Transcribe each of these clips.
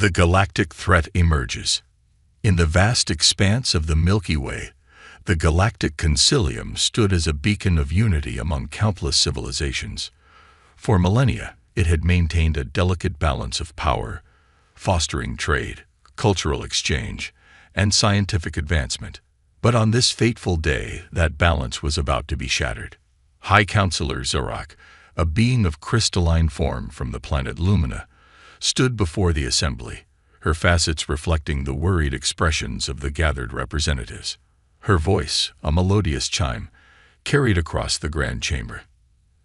The galactic threat emerges. In the vast expanse of the Milky Way, the galactic concilium stood as a beacon of unity among countless civilizations. For millennia, it had maintained a delicate balance of power, fostering trade, cultural exchange, and scientific advancement. But on this fateful day, that balance was about to be shattered. High Counselor Zorak, a being of crystalline form from the planet Lumina, stood before the assembly, her facets reflecting the worried expressions of the gathered representatives. Her voice, a melodious chime, carried across the grand chamber.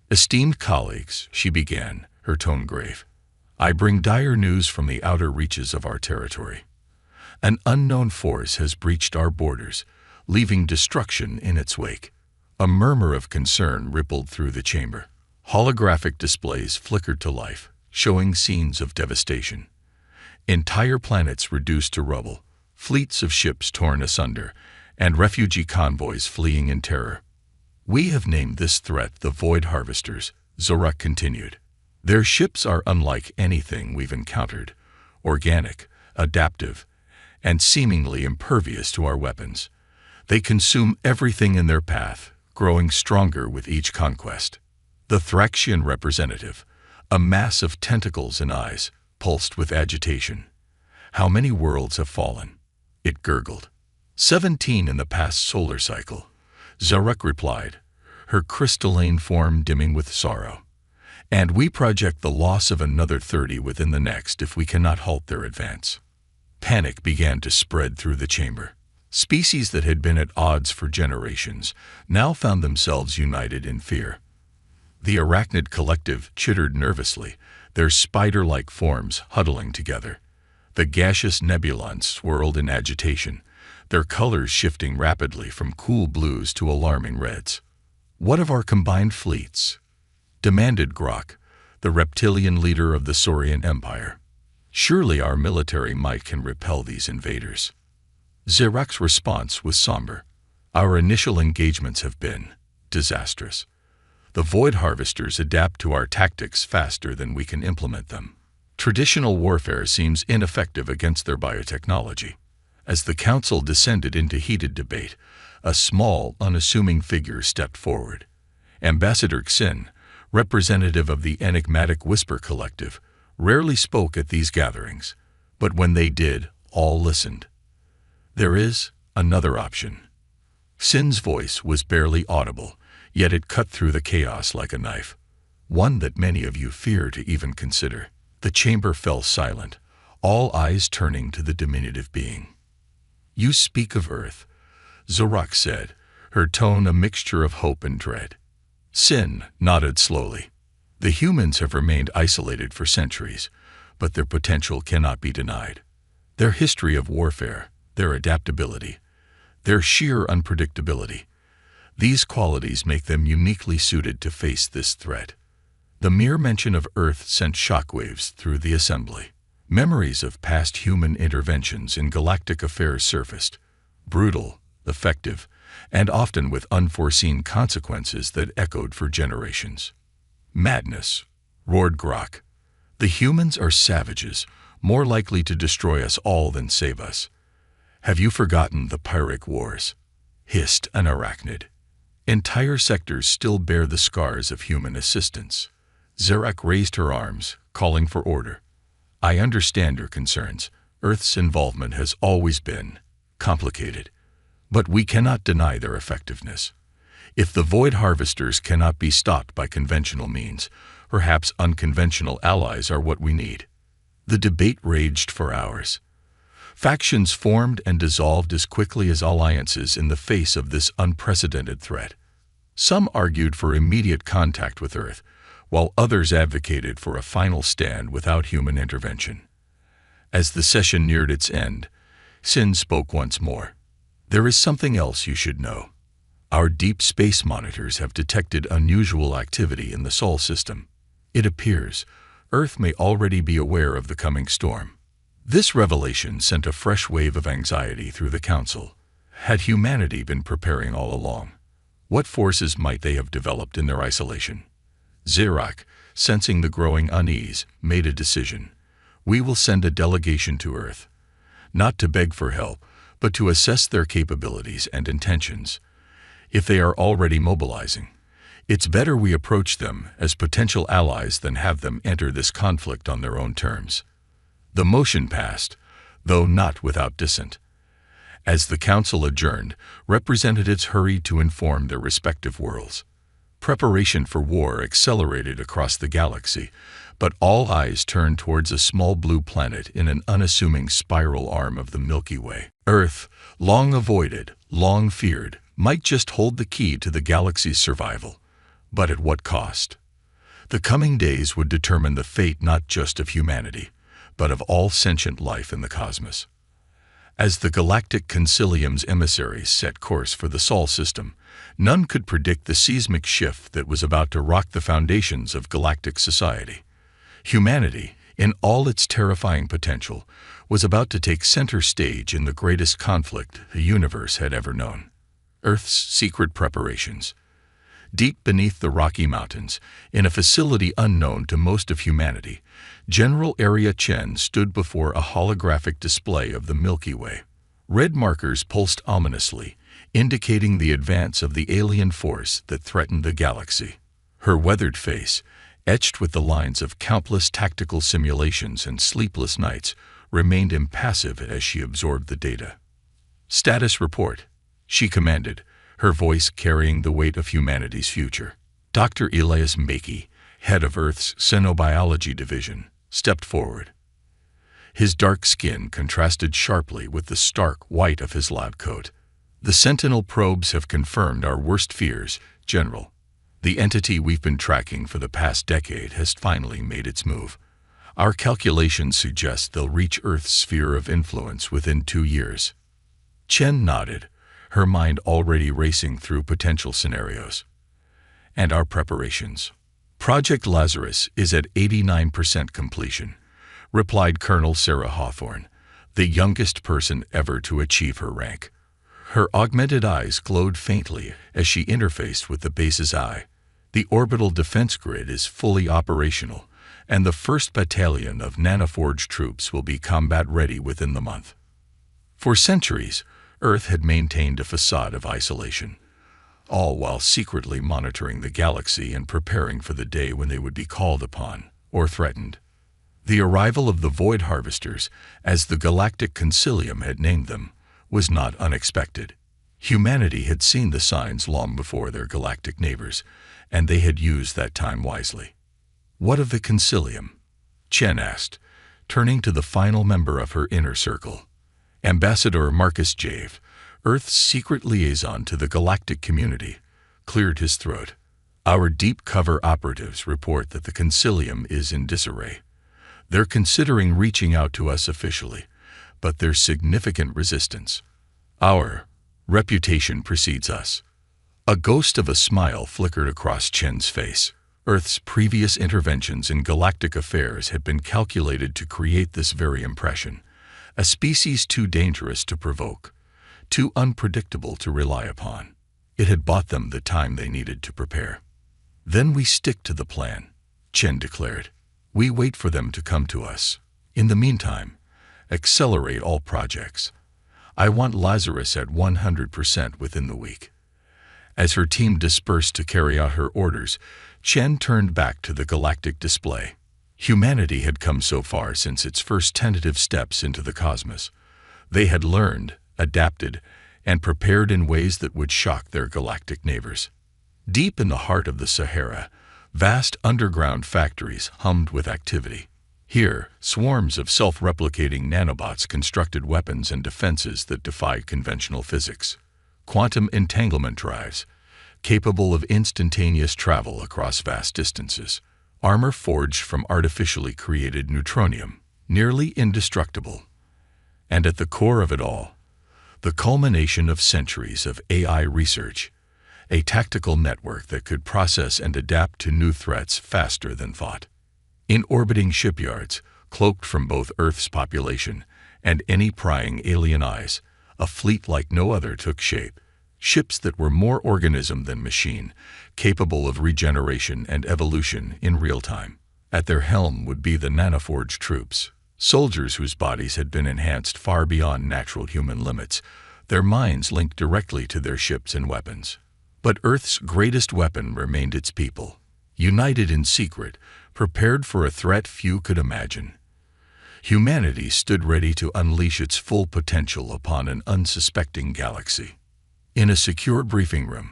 "Esteemed colleagues," she began, her tone grave, "I bring dire news from the outer reaches of our territory. An unknown force has breached our borders, leaving destruction in its wake." A murmur of concern rippled through the chamber. Holographic displays flickered to life, showing scenes of devastation. Entire planets reduced to rubble, fleets of ships torn asunder, and refugee convoys fleeing in terror. "We have named this threat the Void Harvesters," Zorak continued. "Their ships are unlike anything we've encountered, organic, adaptive, and seemingly impervious to our weapons. They consume everything in their path, growing stronger with each conquest." The Thraxian representative, a mass of tentacles and eyes, pulsed with agitation. "How many worlds have fallen?" it gurgled. 17 in the past solar cycle," Zorak replied, her crystalline form dimming with sorrow. "And we project the loss of another 30 within the next if we cannot halt their advance." Panic began to spread through the chamber. Species that had been at odds for generations now found themselves united in fear. The arachnid collective chittered nervously, their spider-like forms huddling together. The gaseous nebulons swirled in agitation, their colors shifting rapidly from cool blues to alarming reds. "What of our combined fleets?" demanded Grok, the reptilian leader of the Saurian Empire. "Surely our military might can repel these invaders." Zorak's response was somber. "Our initial engagements have been disastrous. The Void Harvesters adapt to our tactics faster than we can implement them. Traditional warfare seems ineffective against their biotechnology." As the council descended into heated debate, a small, unassuming figure stepped forward. Ambassador Xin, representative of the enigmatic Whisper Collective, rarely spoke at these gatherings, but when they did, all listened. "There is another option." Xin's voice was barely audible, yet it cut through the chaos like a knife. "One that many of you fear to even consider." The chamber fell silent, all eyes turning to the diminutive being. "You speak of Earth," Zorak said, her tone a mixture of hope and dread. Xin nodded slowly. "The humans have remained isolated for centuries, but their potential cannot be denied. Their history of warfare, their adaptability, their sheer unpredictability, these qualities make them uniquely suited to face this threat." The mere mention of Earth sent shockwaves through the assembly. Memories of past human interventions in galactic affairs surfaced, brutal, effective, and often with unforeseen consequences that echoed for generations. "Madness," roared Grok. "The humans are savages, more likely to destroy us all than save us." "Have you forgotten the Pyrrhic Wars?" hissed an arachnid. "Entire sectors still bear the scars of human assistance." Zorak raised her arms, calling for order. "I understand your concerns. Earth's involvement has always been complicated, but we cannot deny their effectiveness. If the Void Harvesters cannot be stopped by conventional means, perhaps unconventional allies are what we need." The debate raged for hours. Factions formed and dissolved as quickly as alliances in the face of this unprecedented threat. Some argued for immediate contact with Earth, while others advocated for a final stand without human intervention. As the session neared its end, Xin spoke once more. "There is something else you should know. Our deep space monitors have detected unusual activity in the Sol system. It appears Earth may already be aware of the coming storm." This revelation sent a fresh wave of anxiety through the Council. Had humanity been preparing all along? What forces might they have developed in their isolation? Zorak, sensing the growing unease, made a decision. We will send a delegation to Earth, not to beg for help, but to assess their capabilities and intentions. If they are already mobilizing, it's better we approach them as potential allies than have them enter this conflict on their own terms." The motion passed, though not without dissent. As the Council adjourned, representatives hurried to inform their respective worlds. Preparation for war accelerated across the galaxy, but all eyes turned towards a small blue planet in an unassuming spiral arm of the Milky Way. Earth, long avoided, long feared, might just hold the key to the galaxy's survival. But at what cost? The coming days would determine the fate not just of humanity, but of all sentient life in the cosmos. As the Galactic Consilium's emissaries set course for the Sol system, none could predict the seismic shift that was about to rock the foundations of galactic society. Humanity, in all its terrifying potential, was about to take center stage in the greatest conflict the universe had ever known. Earth's secret preparations. Deep beneath the Rocky Mountains, in a facility unknown to most of humanity, General Area Chen stood before a holographic display of the Milky Way. Red markers pulsed ominously, indicating the advance of the alien force that threatened the galaxy. Her weathered face, etched with the lines of countless tactical simulations and sleepless nights, remained impassive as she absorbed the data. "Status report," she commanded, her voice carrying the weight of humanity's future. Dr. Elias Makey, head of Earth's Xenobiology Division, stepped forward. His dark skin contrasted sharply with the stark white of his lab coat. "The Sentinel probes have confirmed our worst fears, General. The entity we've been tracking for the past decade has finally made its move. Our calculations suggest they'll reach Earth's sphere of influence within 2 years." Chen nodded, her mind already racing through potential scenarios. "And our preparations? Project Lazarus is at 89% completion," replied Colonel Sarah Hawthorne, the youngest person ever to achieve her rank. Her augmented eyes glowed faintly as she interfaced with the base's eye. "The orbital defense grid is fully operational, and the 1st Battalion of nanoforged troops will be combat-ready within the month." For centuries, Earth had maintained a facade of isolation, all while secretly monitoring the galaxy and preparing for the day when they would be called upon or threatened. The arrival of the Void Harvesters, as the Galactic Consilium had named them, was not unexpected. Humanity had seen the signs long before their galactic neighbors, and they had used that time wisely. "What of the Consilium?" Chen asked, turning to the final member of her inner circle. Ambassador Marcus Jave, Earth's secret liaison to the galactic community, cleared his throat. "Our deep cover operatives report that the Consilium is in disarray. They're considering reaching out to us officially, but there's significant resistance. Our reputation precedes us." A ghost of a smile flickered across Chen's face. Earth's previous interventions in galactic affairs had been calculated to create this very impression. A species too dangerous to provoke, too unpredictable to rely upon. It had bought them the time they needed to prepare. "Then we stick to the plan," Chen declared. "We wait for them to come to us. In the meantime, accelerate all projects. I want Lazarus at 100% within the week." As her team dispersed to carry out her orders, Chen turned back to the galactic display. Humanity had come so far since its first tentative steps into the cosmos. They had learned, adapted, and prepared in ways that would shock their galactic neighbors. Deep in the heart of the Sahara, vast underground factories hummed with activity. Here, swarms of self-replicating nanobots constructed weapons and defenses that defied conventional physics. Quantum entanglement drives, capable of instantaneous travel across vast distances. Armor forged from artificially created neutronium, nearly indestructible. And at the core of it all, the culmination of centuries of AI research, a tactical network that could process and adapt to new threats faster than thought. In orbiting shipyards, cloaked from both Earth's population and any prying alien eyes, a fleet like no other took shape. Ships that were more organism than machine, capable of regeneration and evolution in real time. At their helm would be the nanoforged troops, Soldiers whose bodies had been enhanced far beyond natural human limits, their minds linked directly to their ships and weapons. But Earth's greatest weapon remained its people, united in secret, prepared for a threat few could imagine. Humanity stood ready to unleash its full potential upon an unsuspecting galaxy. In a secure briefing room,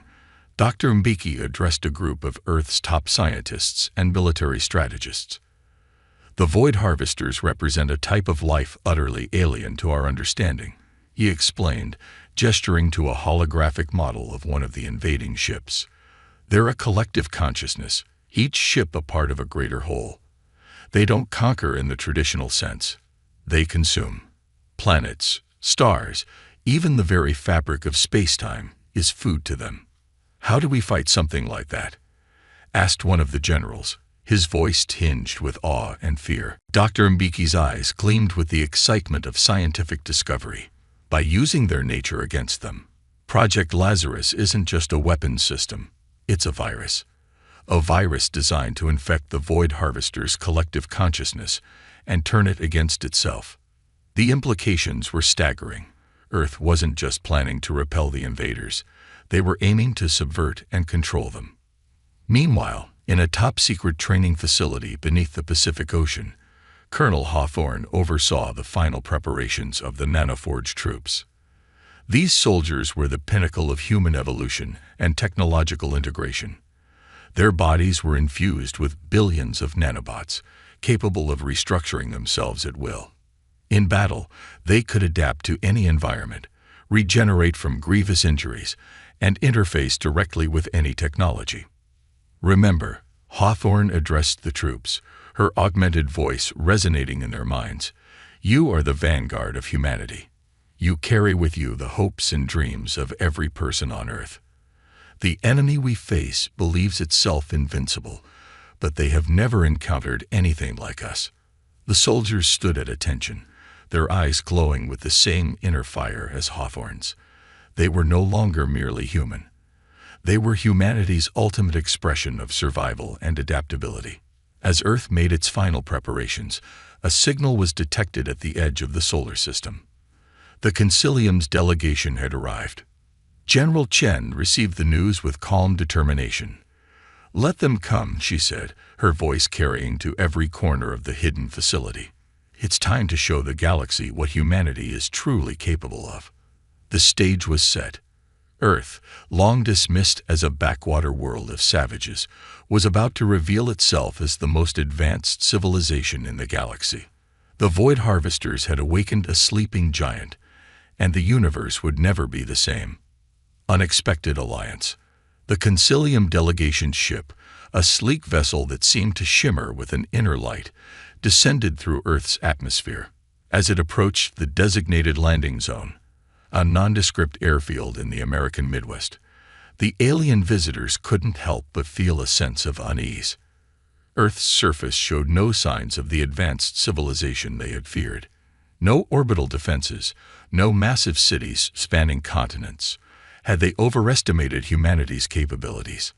Dr. Mbeki addressed a group of Earth's top scientists and military strategists. The Void Harvesters represent a type of life utterly alien to our understanding, he explained, gesturing to a holographic model of one of the invading ships. They're a collective consciousness, each ship a part of a greater whole. They don't conquer in the traditional sense. They consume. Planets, stars, even the very fabric of space-time is food to them. How do we fight something like that? Asked one of the generals, his voice tinged with awe and fear. Dr. Mbeki's eyes gleamed with the excitement of scientific discovery. By using their nature against them. Project Lazarus isn't just a weapons system, it's a virus. A virus designed to infect the Void Harvester's collective consciousness and turn it against itself. The implications were staggering. Earth wasn't just planning to repel the invaders, they were aiming to subvert and control them. Meanwhile, in a top-secret training facility beneath the Pacific Ocean, Colonel Hawthorne oversaw the final preparations of the nanoforge troops. These soldiers were the pinnacle of human evolution and technological integration. Their bodies were infused with billions of nanobots, capable of restructuring themselves at will. In battle, they could adapt to any environment, regenerate from grievous injuries, and interface directly with any technology. Remember, Hawthorne addressed the troops, her augmented voice resonating in their minds. You are the vanguard of humanity. You carry with you the hopes and dreams of every person on Earth. The enemy we face believes itself invincible, but they have never encountered anything like us. The soldiers stood at attention, their eyes glowing with the same inner fire as Hawthorne's. They were no longer merely human. They were humanity's ultimate expression of survival and adaptability. As Earth made its final preparations, a signal was detected at the edge of the solar system. The Consilium's delegation had arrived. General Chen received the news with calm determination. "Let them come," she said, her voice carrying to every corner of the hidden facility. "It's time to show the galaxy what humanity is truly capable of." The stage was set. Earth, long dismissed as a backwater world of savages, was about to reveal itself as the most advanced civilization in the galaxy. The Void Harvesters had awakened a sleeping giant, and the universe would never be the same. Unexpected alliance. The Consilium delegation's ship, a sleek vessel that seemed to shimmer with an inner light, descended through Earth's atmosphere. As it approached the designated landing zone, a nondescript airfield in the American Midwest, the alien visitors couldn't help but feel a sense of unease. Earth's surface showed no signs of the advanced civilization they had feared. No orbital defenses, no massive cities spanning continents. Had they overestimated humanity's capabilities?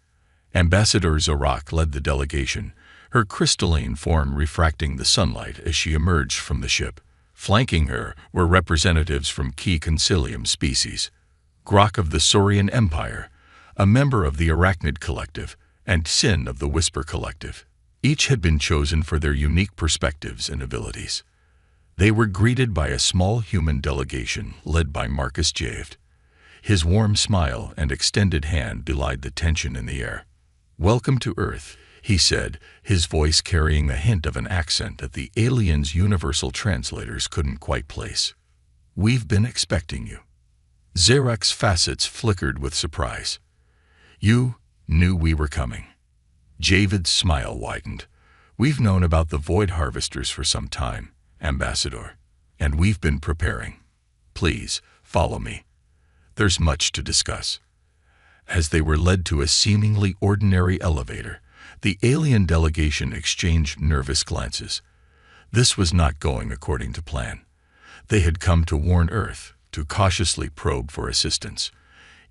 Ambassador Zorak led the delegation, her crystalline form refracting the sunlight as she emerged from the ship. Flanking her were representatives from key Consilium species. Grok of the Saurian Empire, a member of the Arachnid Collective, and Sin of the Whisper Collective. Each had been chosen for their unique perspectives and abilities. They were greeted by a small human delegation led by Marcus Javed. His warm smile and extended hand belied the tension in the air. "Welcome to Earth," he said, his voice carrying a hint of an accent that the aliens' universal translators couldn't quite place. "We've been expecting you." Zarek's facets flickered with surprise. "You knew we were coming." Javid's smile widened. "We've known about the Void Harvesters for some time, Ambassador, and we've been preparing. Please, follow me. There's much to discuss." As they were led to a seemingly ordinary elevator, the alien delegation exchanged nervous glances. This was not going according to plan. They had come to warn Earth, to cautiously probe for assistance.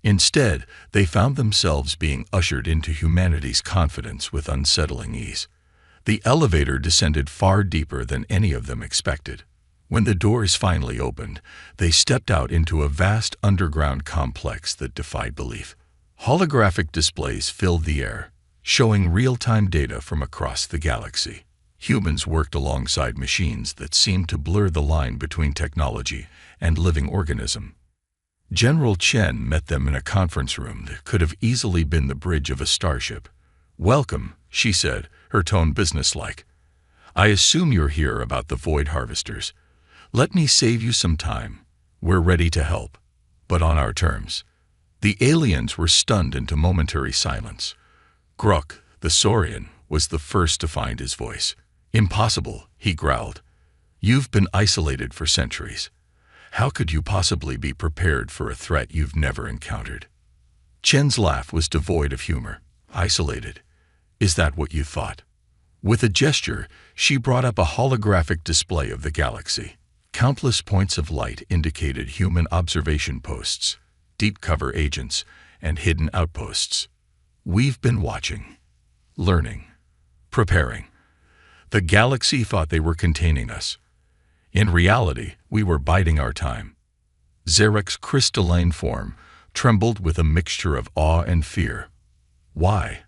Instead, they found themselves being ushered into humanity's confidence with unsettling ease. The elevator descended far deeper than any of them expected. When the doors finally opened, they stepped out into a vast underground complex that defied belief. Holographic displays filled the air, showing real-time data from across the galaxy. Humans worked alongside machines that seemed to blur the line between technology and living organism. General Chen met them in a conference room that could have easily been the bridge of a starship. "Welcome," she said, her tone businesslike. "I assume you're here about the Void Harvesters. Let me save you some time. We're ready to help, but on our terms." The aliens were stunned into momentary silence. Gruk, the Saurian, was the first to find his voice. "Impossible," he growled. "You've been isolated for centuries. How could you possibly be prepared for a threat you've never encountered?" Chen's laugh was devoid of humor. "Isolated? Is that what you thought?" With a gesture, she brought up a holographic display of the galaxy. Countless points of light indicated human observation posts, deep cover agents, and hidden outposts. "We've been watching, learning, preparing. The galaxy thought they were containing us. In reality, we were biding our time." Zarek's crystalline form trembled with a mixture of awe and fear. "Why?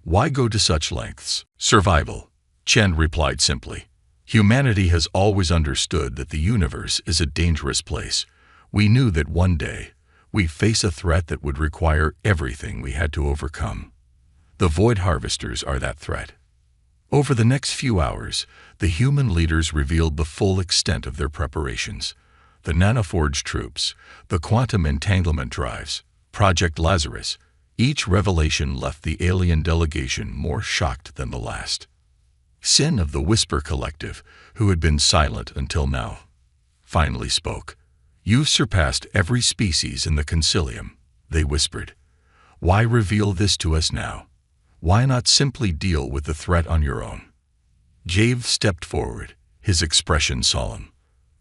Why go to such lengths?" "Survival," Chen replied simply. "Humanity has always understood that the universe is a dangerous place. We knew that one day we'd face a threat that would require everything we had to overcome. The Void Harvesters are that threat." Over the next few hours, the human leaders revealed the full extent of their preparations. The nanoforge troops, the quantum entanglement drives, Project Lazarus. Each revelation left the alien delegation more shocked than the last. Sin of the Whisper Collective, who had been silent until now, finally spoke. "You've surpassed every species in the Concilium," they whispered. "Why reveal this to us now? Why not simply deal with the threat on your own?" Jave stepped forward, his expression solemn.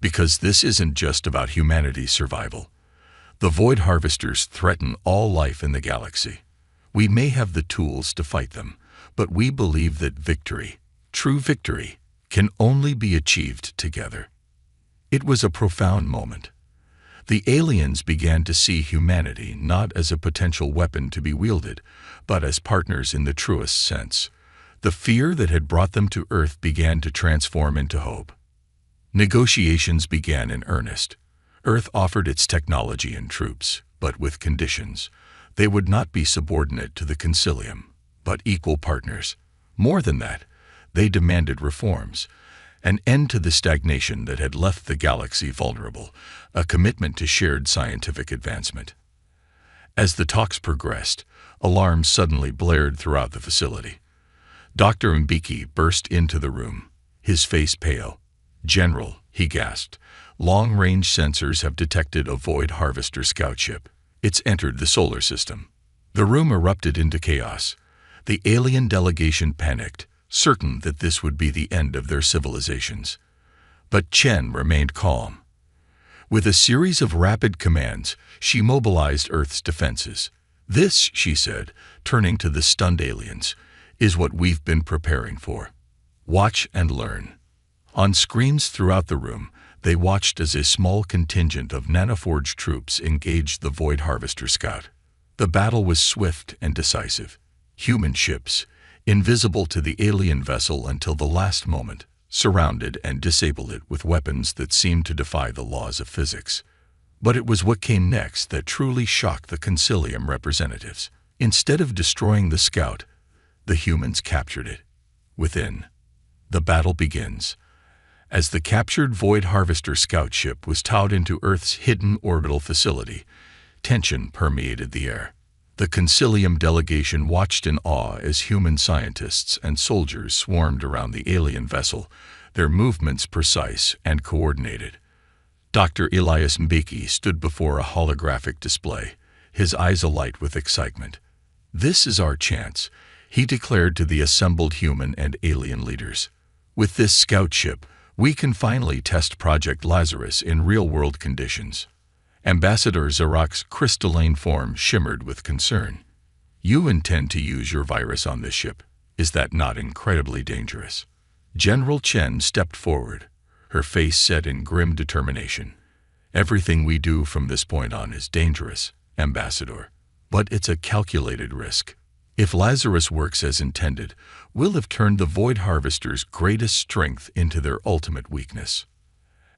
"Because this isn't just about humanity's survival. The Void Harvesters threaten all life in the galaxy. We may have the tools to fight them, but we believe that victory, true victory, can only be achieved together." It was a profound moment. The aliens began to see humanity not as a potential weapon to be wielded, but as partners in the truest sense. The fear that had brought them to Earth began to transform into hope. Negotiations began in earnest. Earth offered its technology and troops, but with conditions. They would not be subordinate to the Concilium, but equal partners. More than that, they demanded reforms. An end to the stagnation that had left the galaxy vulnerable, a commitment to shared scientific advancement. As the talks progressed, alarms suddenly blared throughout the facility. Dr. Mbeki burst into the room, his face pale. "General," he gasped, "long-range sensors have detected a Void Harvester scout ship. It's entered the solar system." The room erupted into chaos. The alien delegation panicked, certain that this would be the end of their civilizations. But Chen remained calm. With a series of rapid commands, she mobilized Earth's defenses. "This," she said, turning to the stunned aliens, "is what we've been preparing for. Watch and learn." On screens throughout the room, they watched as a small contingent of nanoforge troops engaged the Void Harvester scout. The battle was swift and decisive. Human ships, invisible to the alien vessel until the last moment, surrounded and disabled it with weapons that seemed to defy the laws of physics. But it was what came next that truly shocked the Concilium representatives. Instead of destroying the scout, the humans captured it. Within, the battle begins. As the captured Void Harvester scout ship was towed into Earth's hidden orbital facility, tension permeated the air. The Concilium delegation watched in awe as human scientists and soldiers swarmed around the alien vessel, their movements precise and coordinated. Dr. Elias Mbeki stood before a holographic display, his eyes alight with excitement. "This is our chance," he declared to the assembled human and alien leaders. "With this scout ship, we can finally test Project Lazarus in real-world conditions." Ambassador Zarek's crystalline form shimmered with concern. "You intend to use your virus on this ship?" Is that not incredibly dangerous? General Chen stepped forward, her face set in grim determination. Everything we do from this point on is dangerous, Ambassador. But it's a calculated risk. If Lazarus works as intended, we'll have turned the Void Harvester's greatest strength into their ultimate weakness.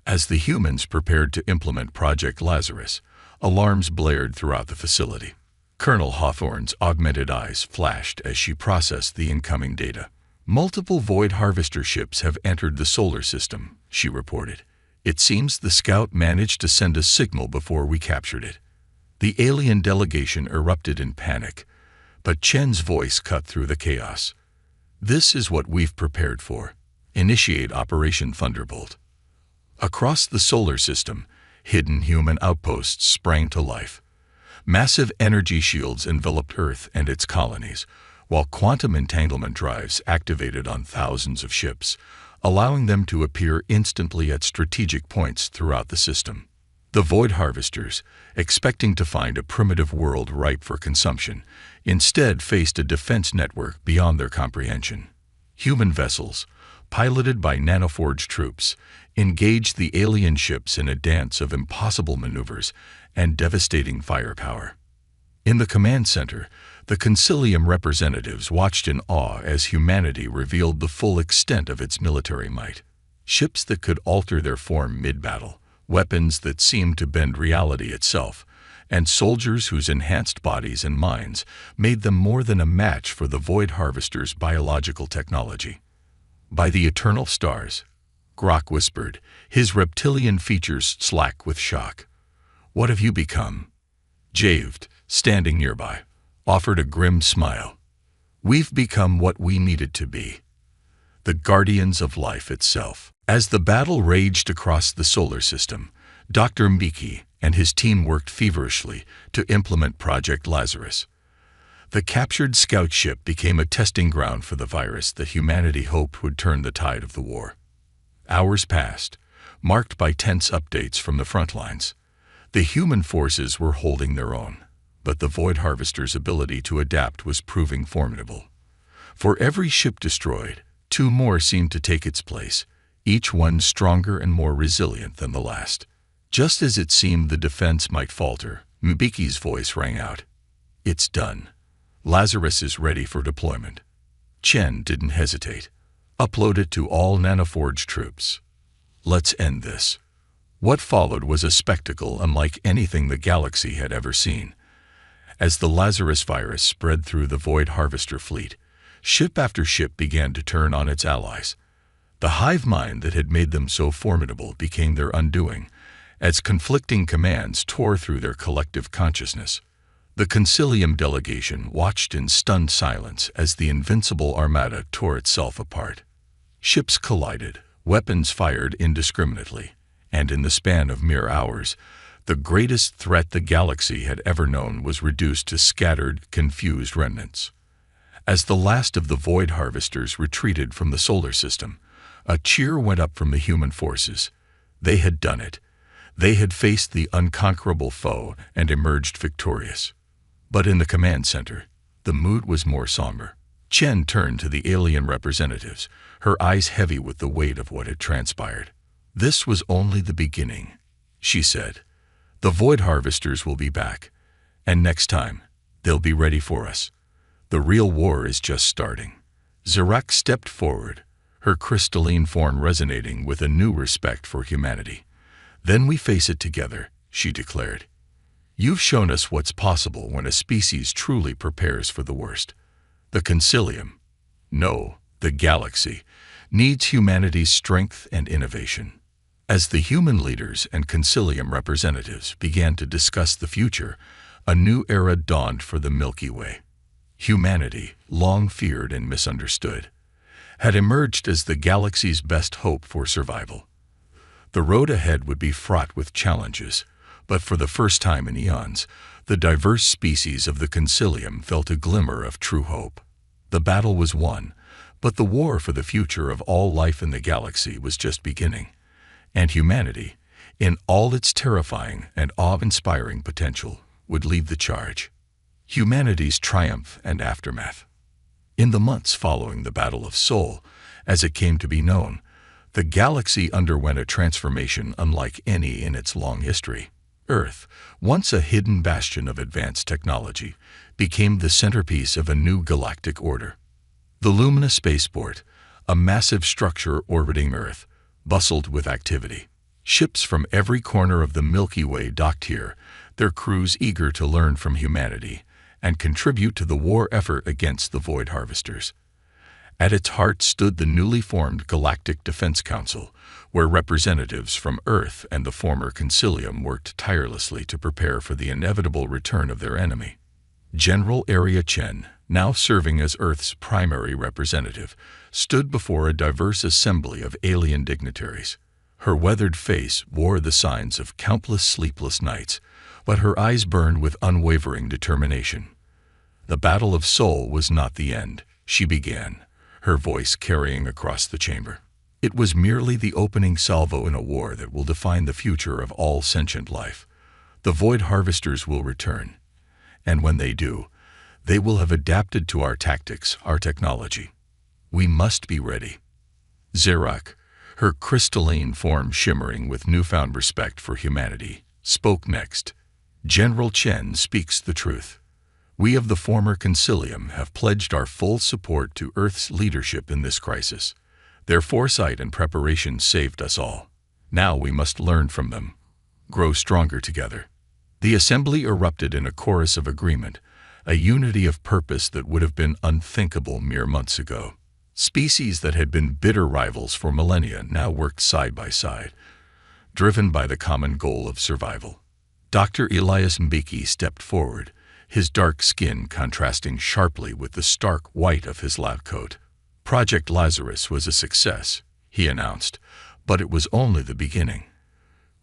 As the humans prepared to implement Project Lazarus, alarms blared throughout the facility. Colonel Hawthorne's augmented eyes flashed as she processed the incoming data. Multiple Void Harvester ships have entered the solar system, she reported. It seems the scout managed to send a signal before we captured it. The alien delegation erupted in panic, but Chen's voice cut through the chaos. This is what we've prepared for. Initiate Operation Thunderbolt. Across the solar system, hidden human outposts sprang to life. Massive energy shields enveloped Earth and its colonies, while quantum entanglement drives activated on thousands of ships, allowing them to appear instantly at strategic points throughout the system. The Void Harvesters, expecting to find a primitive world ripe for consumption, instead faced a defense network beyond their comprehension. Human vessels, piloted by nanoforged troops, engaged the alien ships in a dance of impossible maneuvers and devastating firepower. In the command center, the Consilium representatives watched in awe as humanity revealed the full extent of its military might. Ships that could alter their form mid-battle, weapons that seemed to bend reality itself, and soldiers whose enhanced bodies and minds made them more than a match for the Void Harvester's biological technology. By the eternal stars, Grok whispered, his reptilian features slack with shock. What have you become? Javed, standing nearby, offered a grim smile. We've become what we needed to be. The guardians of life itself. As the battle raged across the solar system, Dr. Miki and his team worked feverishly to implement Project Lazarus. The captured scout ship became a testing ground for the virus that humanity hoped would turn the tide of the war. Hours passed, marked by tense updates from the front lines. The human forces were holding their own, but the Void Harvester's ability to adapt was proving formidable. For every ship destroyed, 2 more seemed to take its place, each one stronger and more resilient than the last. Just as it seemed the defense might falter, Mbiki's voice rang out. It's done. Lazarus is ready for deployment. Chen didn't hesitate. Upload it to all nanoforged troops. Let's end this. What followed was a spectacle unlike anything the galaxy had ever seen. As the Lazarus virus spread through the Void Harvester fleet, ship after ship began to turn on its allies. The hive mind that had made them so formidable became their undoing, as conflicting commands tore through their collective consciousness. The Consilium delegation watched in stunned silence as the invincible armada tore itself apart. Ships collided, weapons fired indiscriminately, and in the span of mere hours, the greatest threat the galaxy had ever known was reduced to scattered, confused remnants. As the last of the Void Harvesters retreated from the solar system, a cheer went up from the human forces. They had done it. They had faced the unconquerable foe and emerged victorious. But in the command center, the mood was more somber. Chen turned to the alien representatives, her eyes heavy with the weight of what had transpired. This was only the beginning, she said. The Void Harvesters will be back, and next time, they'll be ready for us. The real war is just starting. Zarak stepped forward, her crystalline form resonating with a new respect for humanity. Then we face it together, she declared. You've shown us what's possible when a species truly prepares for the worst. The Consilium, no, the galaxy, needs humanity's strength and innovation. As the human leaders and Consilium representatives began to discuss the future, a new era dawned for the Milky Way. Humanity, long feared and misunderstood, had emerged as the galaxy's best hope for survival. The road ahead would be fraught with challenges, but for the first time in eons, the diverse species of the Consilium felt a glimmer of true hope. The battle was won, but the war for the future of all life in the galaxy was just beginning, and humanity, in all its terrifying and awe-inspiring potential, would lead the charge. Humanity's triumph and aftermath. In the months following the Battle of Sol, as it came to be known, the galaxy underwent a transformation unlike any in its long history. Earth, once a hidden bastion of advanced technology, became the centerpiece of a new galactic order. The luminous spaceport, a massive structure orbiting Earth, bustled with activity. Ships from every corner of the Milky Way docked here, their crews eager to learn from humanity and contribute to the war effort against the Void Harvesters. At its heart stood the newly formed Galactic Defense Council, where representatives from Earth and the former Consilium worked tirelessly to prepare for the inevitable return of their enemy. General Area Chen, now serving as Earth's primary representative, stood before a diverse assembly of alien dignitaries. Her weathered face wore the signs of countless sleepless nights, but her eyes burned with unwavering determination. The Battle of Sol was not the end, she began, her voice carrying across the chamber. It was merely the opening salvo in a war that will define the future of all sentient life. The Void Harvesters will return, and when they do, they will have adapted to our tactics, our technology. We must be ready. Zerak, her crystalline form shimmering with newfound respect for humanity, spoke next. General Chen speaks the truth. We of the former Consilium have pledged our full support to Earth's leadership in this crisis. Their foresight and preparation saved us all. Now we must learn from them, grow stronger together. The assembly erupted in a chorus of agreement, a unity of purpose that would have been unthinkable mere months ago. Species that had been bitter rivals for millennia now worked side by side, driven by the common goal of survival. Dr. Elias Mbeki stepped forward, his dark skin contrasting sharply with the stark white of his lab coat. Project Lazarus was a success, he announced, but it was only the beginning.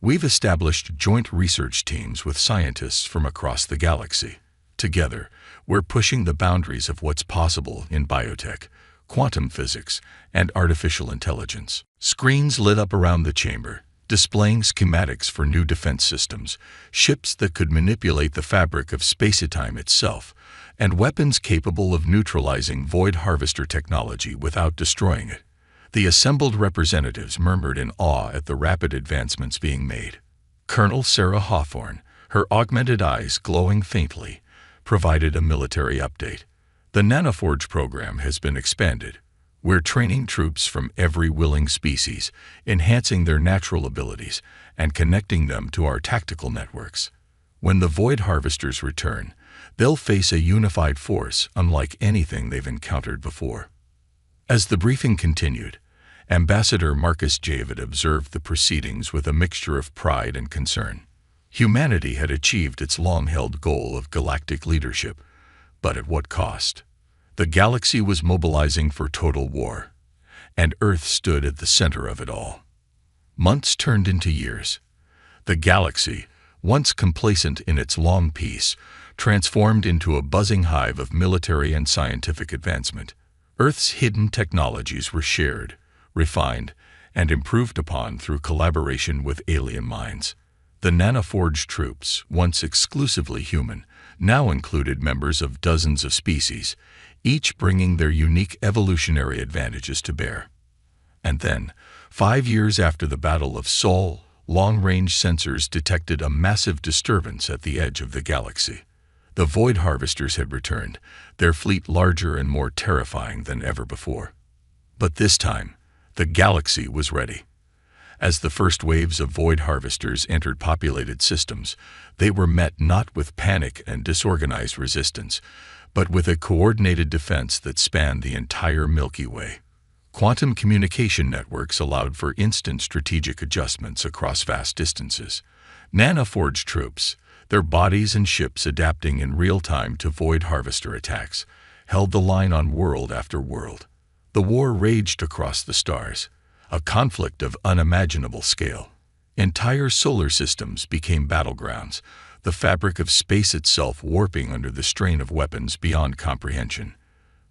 We've established joint research teams with scientists from across the galaxy. Together, we're pushing the boundaries of what's possible in biotech, quantum physics, and artificial intelligence. Screens lit up around the chamber, displaying schematics for new defense systems, ships that could manipulate the fabric of space-time itself, and weapons capable of neutralizing Void Harvester technology without destroying it. The assembled representatives murmured in awe at the rapid advancements being made. Colonel Sarah Hawthorne, her augmented eyes glowing faintly, provided a military update. The Nanoforge program has been expanded. We're training troops from every willing species, enhancing their natural abilities, and connecting them to our tactical networks. When the Void Harvesters return, they'll face a unified force unlike anything they've encountered before. As the briefing continued, Ambassador Marcus Javid observed the proceedings with a mixture of pride and concern. Humanity had achieved its long-held goal of galactic leadership, but at what cost? The galaxy was mobilizing for total war, and Earth stood at the center of it all. Months turned into years. The galaxy, once complacent in its long peace, transformed into a buzzing hive of military and scientific advancement. Earth's hidden technologies were shared, refined, and improved upon through collaboration with alien minds. The Nanoforge troops, once exclusively human, now included members of dozens of species, each bringing their unique evolutionary advantages to bear. And then, 5 years after the Battle of Sol, long-range sensors detected a massive disturbance at the edge of the galaxy. The Void Harvesters had returned, their fleet larger and more terrifying than ever before. But this time, the galaxy was ready. As the first waves of Void Harvesters entered populated systems, they were met not with panic and disorganized resistance, but with a coordinated defense that spanned the entire Milky Way. Quantum communication networks allowed for instant strategic adjustments across vast distances. Nanoforge troops, their bodies and ships adapting in real time to Void Harvester attacks, held the line on world after world. The war raged across the stars, a conflict of unimaginable scale. Entire solar systems became battlegrounds, the fabric of space itself warping under the strain of weapons beyond comprehension.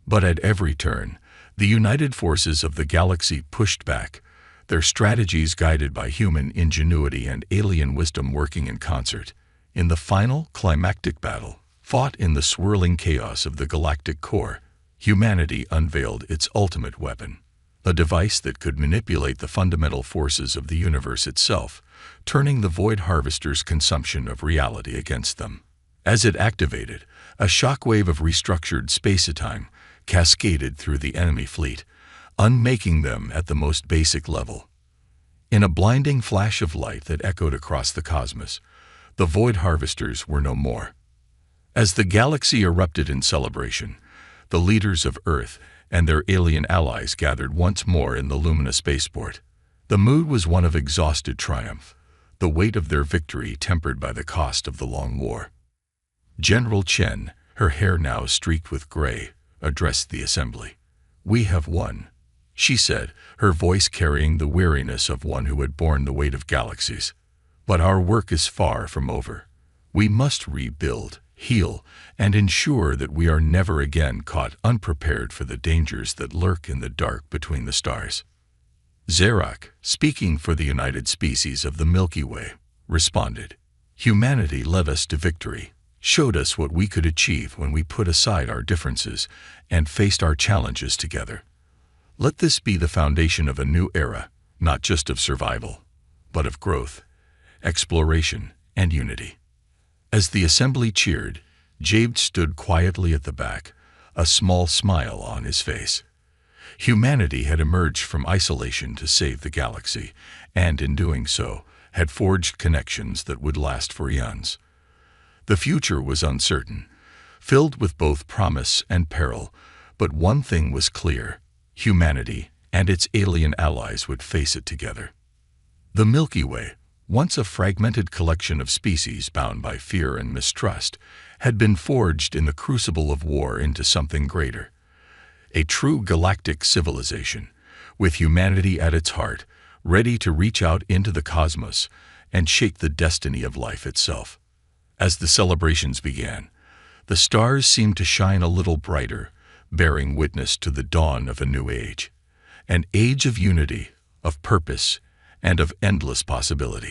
But at every turn, the united forces of the galaxy pushed back, their strategies guided by human ingenuity and alien wisdom working in concert. In the final climactic battle, fought in the swirling chaos of the galactic core, humanity unveiled its ultimate weapon, a device that could manipulate the fundamental forces of the universe itself, turning the Void Harvester's consumption of reality against them. As it activated, a shockwave of restructured space-time cascaded through the enemy fleet, unmaking them at the most basic level. In a blinding flash of light that echoed across the cosmos, the Void Harvesters were no more. As the galaxy erupted in celebration, the leaders of Earth and their alien allies gathered once more in the luminous spaceport. The mood was one of exhausted triumph, the weight of their victory tempered by the cost of the long war. General Chen, her hair now streaked with gray, addressed the assembly. "We have won," she said, her voice carrying the weariness of one who had borne the weight of galaxies. "But our work is far from over. We must rebuild, heal, and ensure that we are never again caught unprepared for the dangers that lurk in the dark between the stars." Zarak, speaking for the United Species of the Milky Way, responded, "Humanity led us to victory, showed us what we could achieve when we put aside our differences and faced our challenges together. Let this be the foundation of a new era, not just of survival, but of growth, exploration, and unity." As the assembly cheered, Jade stood quietly at the back, a small smile on his face. Humanity had emerged from isolation to save the galaxy, and in doing so, had forged connections that would last for eons. The future was uncertain, filled with both promise and peril, but one thing was clear: humanity and its alien allies would face it together. The Milky Way, once a fragmented collection of species bound by fear and mistrust, had been forged in the crucible of war into something greater. A true galactic civilization, with humanity at its heart, ready to reach out into the cosmos and shape the destiny of life itself. As the celebrations began, the stars seemed to shine a little brighter, bearing witness to the dawn of a new age, an age of unity, of purpose, and of endless possibility.